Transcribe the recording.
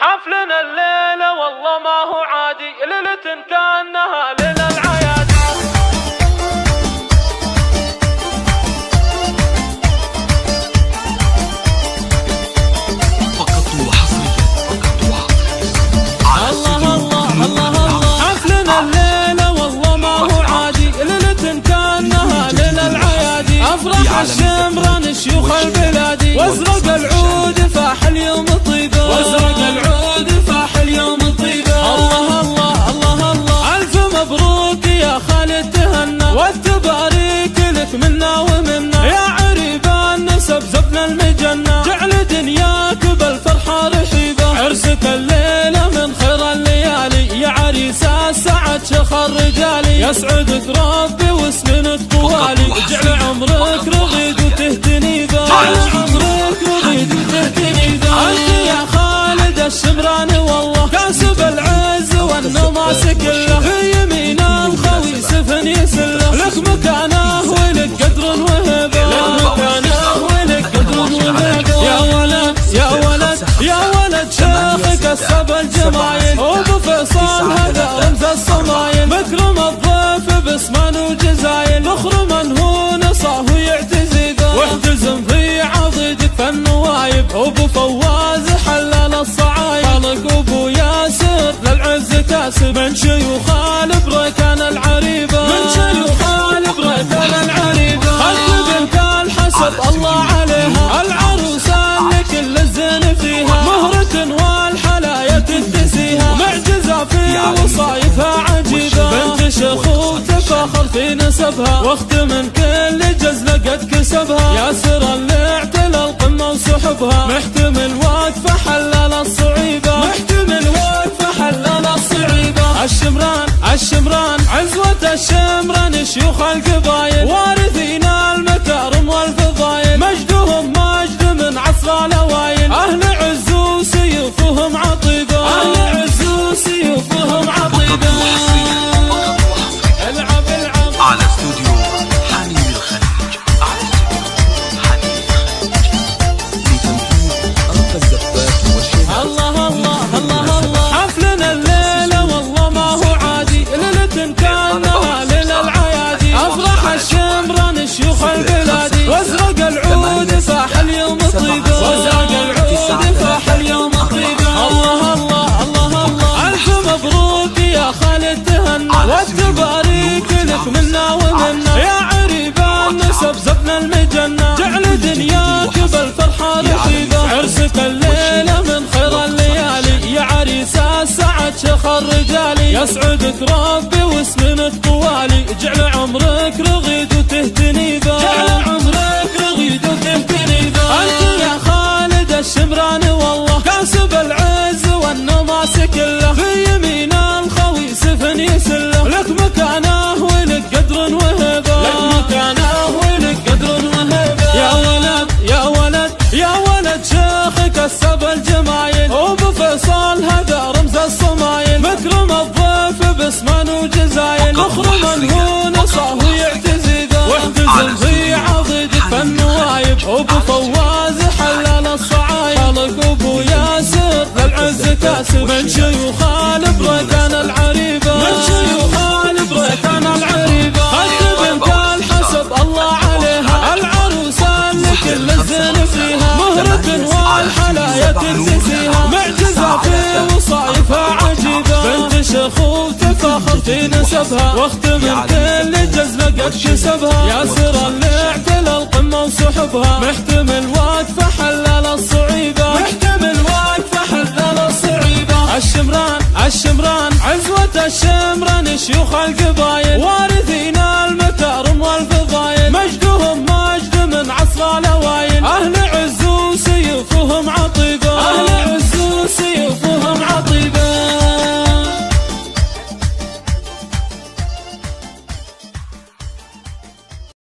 حفلنا الليلة والله ما هو عادي، ليلة كأنها ليلة العيادي. فقط وحصريا الله الله الله الله. حفلنا الليلة والله ما هو عادي، ليلة كأنها ليلة العيادي. أفراح الشمران شيوخ البلادي، وازرق العود فاح اليوم طيبة، وازرق العود فاح اليوم طيبة. الله الله الله الله. ألف مبروك يا خالد تهنا، والتباريك لك منا ومنا، يا عريبان نسب زبنا المجنة، جعل دنياك بالفرحة رحيبة. عرسك الليلة من خير الليالي، يا عريس السعد شخر رجالي، يسعدك ربي وسنينك طوالي، جعل عمرك رغيد وتهتني ذا، جعل عمرك رغيد وتهتني ذا. أنت يا خالد الشمراني والله كاسب العز والنماس كله، في يمين الخوي سفن يسله، لك مكانه ولك قدر وهبه، لك مكانه ولك قدر وهبه. يا ولد يا ولد يا ولد شيخك السب الجمايل، وابو فيصل هذا رمز الصمايل، مكرم الضيف باسمان وجزايل، فخر من هو نصاه يعتزي ذا، واحتزم في عضيدك فالنوايب، ابو فواز حلال الصعايب، خالق ابو ياسر للعز كاسب، من شيوخ البريكان العريبه، من شيوخ البريكان العريبه. خلف بنت الحسب الله عليها، العروسه اللي كل الزين فيها، مهرة والحلايا تكتسيها، معجزه في وصايفها عجيبه، بنت شيخ وتفاخر في نسبها، واخت من كل جزله قد كسبها، ياسر اللي اعتلى القمه وسحبها، محتمل وقفه حلال الصعيبه، محتمل وقفه حلال الصعيبه. الشمران الشمران عزوة الشمران شيوخ القبايل، وارثين المكارم والفضايل، مجدهم مجد من عصر الاوائل، اهل عز وسيوفهم عطيبه، اهل عز وسيوفهم عطيبه. العب العب على استوديو حنين الخليج، على استوديو حنين الخليج لتنفيذ أرق الزفات والشباب. الله الله الله الله. حفلنا الليلة والله ما هو عادي، ليلة كأنها ليلة العيادي. أفراح الشمران شيوخ البلادي، وازرق العود فاح اليوم طيبة، وازرق العود فاح اليوم طيبة. الله الله الله الله. ألف مبروك يا خالد تهنا، والتباريك لك منا ومنا، يا عريبان نسب زبنا المجنة، جعل دنياك بالفرحة رحيبة. عرسك الليلة من خير الليالي، يا عريس السعد شخر رجالي، يسعدك ربي وسنينك طوالي، جعل عمرك رغيد وتهتني ذا، جعل عمرك رغيد وتهتني ذا. أنت يا خالد الشمراني والله كاسب العز والنماس كله، في يمين الخوي سفن يسله، لك مكانه ولك قدر وهبه، لك مكانه ولك قدر وهبه. يا ولد يا ولد يا ولد شيخك السب الجمايل، وابو فيصل هذا رمز الصمايل، مكرم الضيف باسمان وجزايل، فخر من هو نصاه يعتزي ذا، واحتزم في عضيدك فالنوايب، ابو فواز حلال الصعايب، خالق ابو ياسر للعز كاسب، من شيوخ البريكان العريبه، من شيوخ البريكان العريبه. خلف بنت الحسب الله عليها، العروسه اللي كل الزين فيها، مهرة والحلايا تكتسيها، معجزه في وصايفها عجيبه، بنت شيخ وتفاخر في نسبها، واخت من كل جزله قد كسبها، ياسر اللي اعتلى القمه وسحبها، محتمل وقفه حلال الصعيبه، محتمل وقفه حلال الصعيبه. الشمران الشمران عزوة الشمران شيوخ القبايل، وارثين المكارم والفضايل،